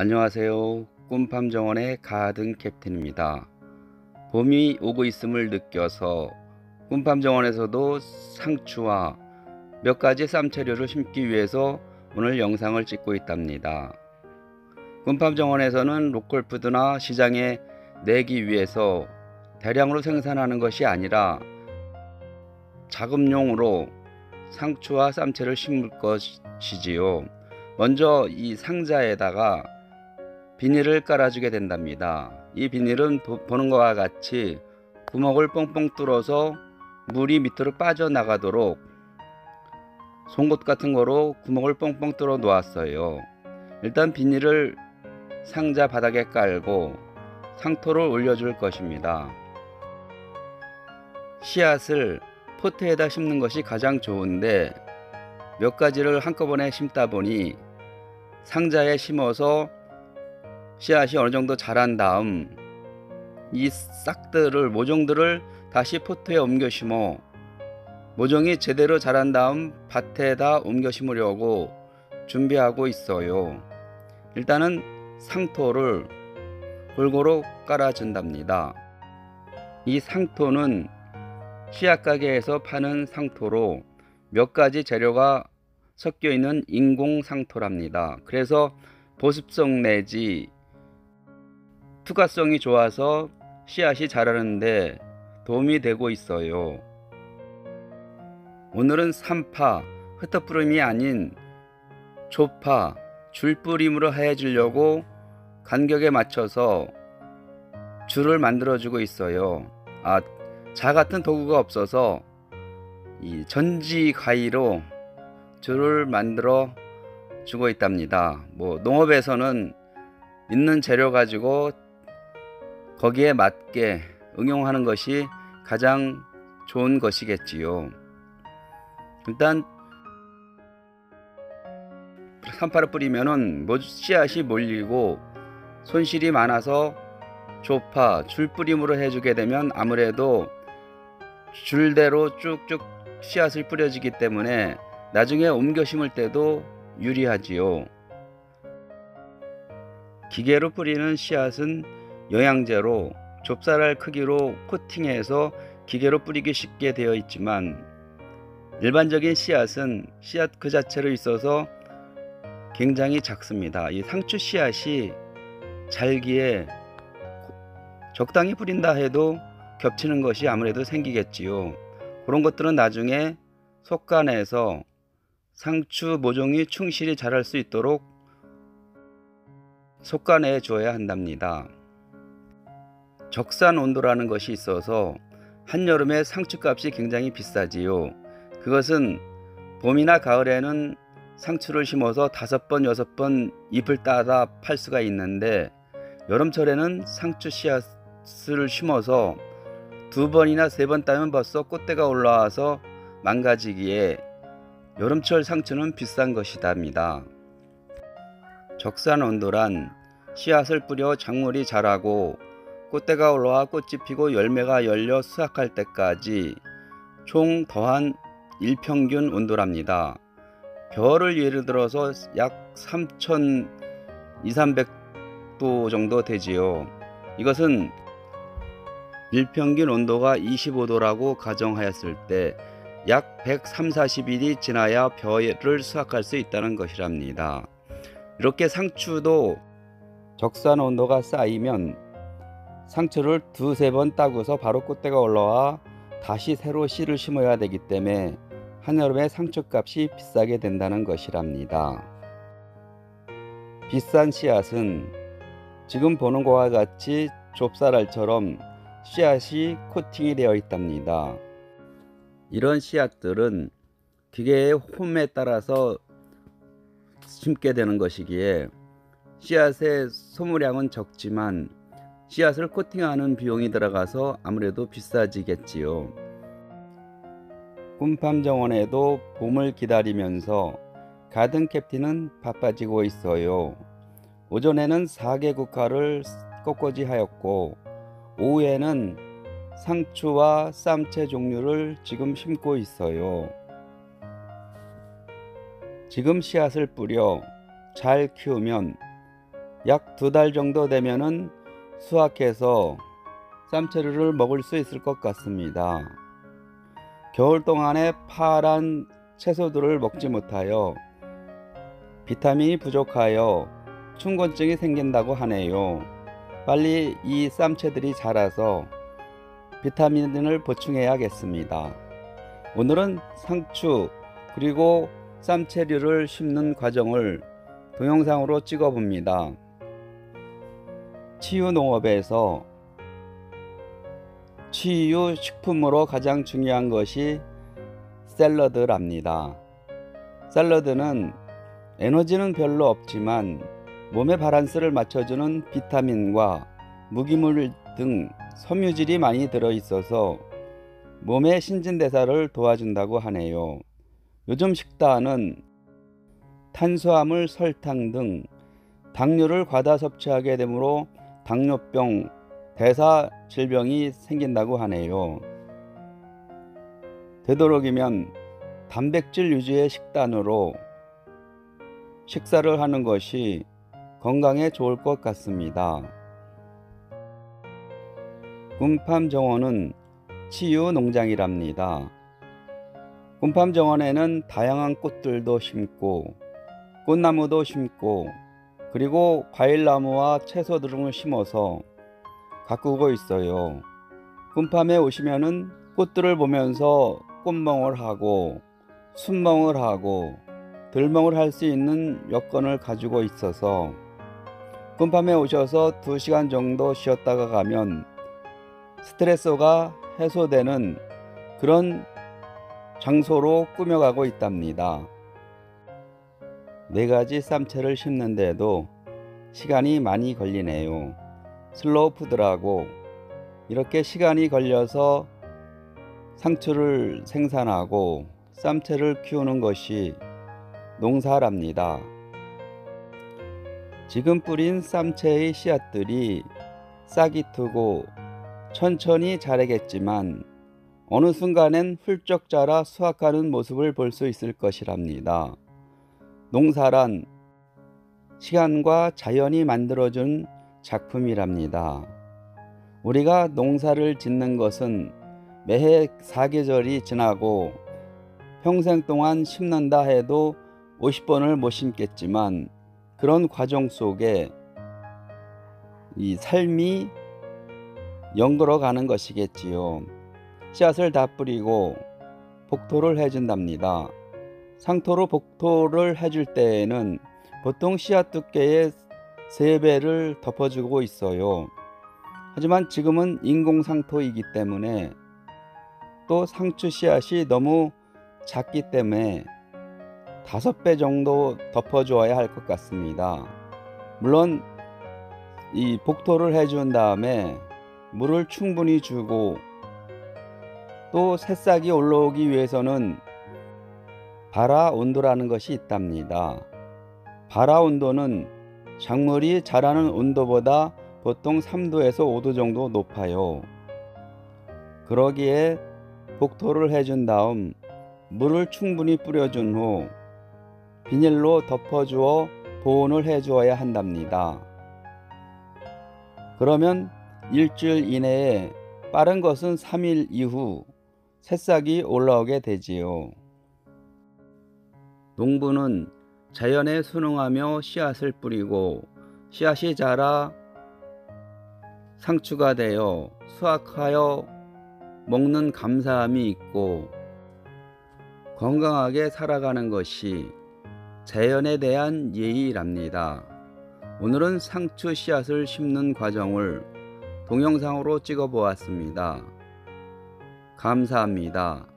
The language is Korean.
안녕하세요. 꿈팜정원의 가든 캡틴입니다. 봄이 오고 있음을 느껴서 꿈팜정원에서도 상추와 몇 가지 쌈채류를 심기 위해서 오늘 영상을 찍고 있답니다. 꿈팜정원에서는 로컬푸드나 시장에 내기 위해서 대량으로 생산하는 것이 아니라 자금용으로 상추와 쌈채를 심을 것이지요. 먼저 이 상자에다가 비닐을 깔아주게 된답니다. 이 비닐은 보는 것과 같이 구멍을 뻥뻥 뚫어서 물이 밑으로 빠져나가도록 송곳 같은 거로 구멍을 뻥뻥 뚫어 놓았어요. 일단 비닐을 상자 바닥에 깔고 상토를 올려줄 것입니다. 씨앗을 포트에다 심는 것이 가장 좋은데 몇 가지를 한꺼번에 심다 보니 상자에 심어서 씨앗이 어느 정도 자란 다음 이 싹들을 모종들을 다시 포트에 옮겨 심어 모종이 제대로 자란 다음 밭에다 옮겨 심으려고 준비하고 있어요. 일단은 상토를 골고루 깔아준답니다. 이 상토는 씨앗 가게에서 파는 상토로 몇 가지 재료가 섞여 있는 인공 상토랍니다. 그래서 보습성 내지 투과성이 좋아서 씨앗이 자라는데 도움이 되고 있어요. 오늘은 3파 흩어뿌림이 아닌 조파 줄뿌림으로 해주려고 간격에 맞춰서 줄을 만들어 주고 있어요. 자 같은 도구가 없어서 이 전지 가위로 줄을 만들어 주고 있답니다. 농업에서는 있는 재료 가지고 거기에 맞게 응용하는 것이 가장 좋은 것이겠지요. 일단 3파를 뿌리면은 씨앗이 몰리고 손실이 많아서 조파 줄뿌림으로 해주게 되면 아무래도 줄대로 쭉쭉 씨앗을 뿌려지기 때문에 나중에 옮겨 심을 때도 유리하지요. 기계로 뿌리는 씨앗은 영양제로 좁쌀알 크기로 코팅해서 기계로 뿌리기 쉽게 되어 있지만 일반적인 씨앗은 씨앗 그 자체로 있어서 굉장히 작습니다. 이 상추 씨앗이 잘기에 적당히 뿌린다 해도 겹치는 것이 아무래도 생기겠지요. 그런 것들은 나중에 속간해서 상추 모종이 충실히 자랄 수 있도록 속간해 줘야 한답니다. 적산 온도라는 것이 있어서 한여름에 상추값이 굉장히 비싸지요. 그것은 봄이나 가을에는 상추를 심어서 5번, 6번 잎을 따다 팔 수가 있는데 여름철에는 상추 씨앗을 심어서 2번이나 3번 따면 벌써 꽃대가 올라와서 망가지기에 여름철 상추는 비싼 것이답니다. 적산 온도란 씨앗을 뿌려 작물이 자라고 꽃대가 올라와 꽃이 피고 열매가 열려 수확할 때까지 총 더한 일평균 온도랍니다. 겨울을 예를 들어서 약 3200~300도 정도 되지요. 이것은 일평균 온도가 25도라고 가정하였을 때 약 130~140일이 지나야 벼를 수확할 수 있다는 것이랍니다. 이렇게 상추도 적산 온도가 쌓이면 상추를 2~3번 따고서 바로 꽃대가 올라와 다시 새로 씨를 심어야 되기 때문에 한여름에 상추값이 비싸게 된다는 것이랍니다. 비싼 씨앗은 지금 보는 것과 같이 좁쌀알처럼 씨앗이 코팅이 되어 있답니다. 이런 씨앗들은 기계의 홈에 따라서 심게 되는 것이기에 씨앗의 소모량은 적지만 씨앗을 코팅하는 비용이 들어가서 아무래도 비싸지겠지요. 꿈팜정원에도 봄을 기다리면서 가든 캡틴은 바빠지고 있어요. 오전에는 4개 국화를 꽃꽂이 하였고 오후에는 상추와 쌈채 종류를 지금 심고 있어요. 지금 씨앗을 뿌려 잘 키우면 약 2달 정도 되면은 수확해서 쌈채류를 먹을 수 있을 것 같습니다. 겨울 동안에 파란 채소들을 먹지 못하여 비타민이 부족하여 충곤증이 생긴다고 하네요. 빨리 이 쌈채들이 자라서 비타민을 보충해야겠습니다. 오늘은 상추 그리고 쌈채류를 심는 과정을 동영상으로 찍어봅니다. 치유농업에서 치유 식품으로 가장 중요한 것이 샐러드랍니다. 샐러드는 에너지는 별로 없지만 몸의 바란스를 맞춰주는 비타민과 무기물 등 섬유질이 많이 들어있어서 몸의 신진대사를 도와준다고 하네요. 요즘 식단은 탄수화물, 설탕 등 당류를 과다 섭취하게 되므로 당뇨병, 대사 질병이 생긴다고 하네요. 되도록이면 단백질 위주의 식단으로 식사를 하는 것이 건강에 좋을 것 같습니다. 꿈팜정원은 치유 농장이랍니다. 꿈팜정원에는 다양한 꽃들도 심고 꽃나무도 심고 그리고 과일나무와 채소 등을 심어서 가꾸고 있어요. 꿈팜에 오시면은 꽃들을 보면서 꽃멍을 하고 순멍을 하고 들멍을 할 수 있는 여건을 가지고 있어서 꿈팜에 오셔서 2시간 정도 쉬었다가 가면 스트레스가 해소되는 그런 장소로 꾸며가고 있답니다. 4가지 쌈채를 심는데도 시간이 많이 걸리네요. 슬로우 푸드라고 이렇게 시간이 걸려서 상추를 생산하고 쌈채를 키우는 것이 농사랍니다. 지금 뿌린 쌈채의 씨앗들이 싹이 트고 천천히 자라겠지만 어느 순간엔 훌쩍 자라 수확하는 모습을 볼 수 있을 것이랍니다. 농사란 시간과 자연이 만들어준 작품이랍니다. 우리가 농사를 짓는 것은 매해 4계절이 지나고 평생 동안 심는다 해도 50번을 못 심겠지만 그런 과정 속에 이 삶이 연걸어 가는 것이겠지요. 씨앗을 다 뿌리고 복토를 해준답니다. 상토로 복토를 해줄 때에는 보통 씨앗 두께의 3배를 덮어주고 있어요. 하지만 지금은 인공상토이기 때문에 또 상추 씨앗이 너무 작기 때문에 5배 정도 덮어주어야 할 것 같습니다. 물론 이 복토를 해준 다음에 물을 충분히 주고 또 새싹이 올라오기 위해서는 발화 온도라는 것이 있답니다. 발화 온도는 작물이 자라는 온도보다 보통 3도에서 5도 정도 높아요. 그러기에 복토를 해준 다음 물을 충분히 뿌려준 후 비닐로 덮어주어 보온을 해주어야 한답니다. 그러면 일주일 이내에 빠른 것은 3일 이후 새싹이 올라오게 되지요. 농부는 자연에 순응하며 씨앗을 뿌리고 씨앗이 자라 상추가 되어 수확하여 먹는 감사함이 있고 건강하게 살아가는 것이 자연에 대한 예의랍니다. 오늘은 상추 씨앗을 심는 과정을 동영상으로 찍어 보았습니다. 감사합니다.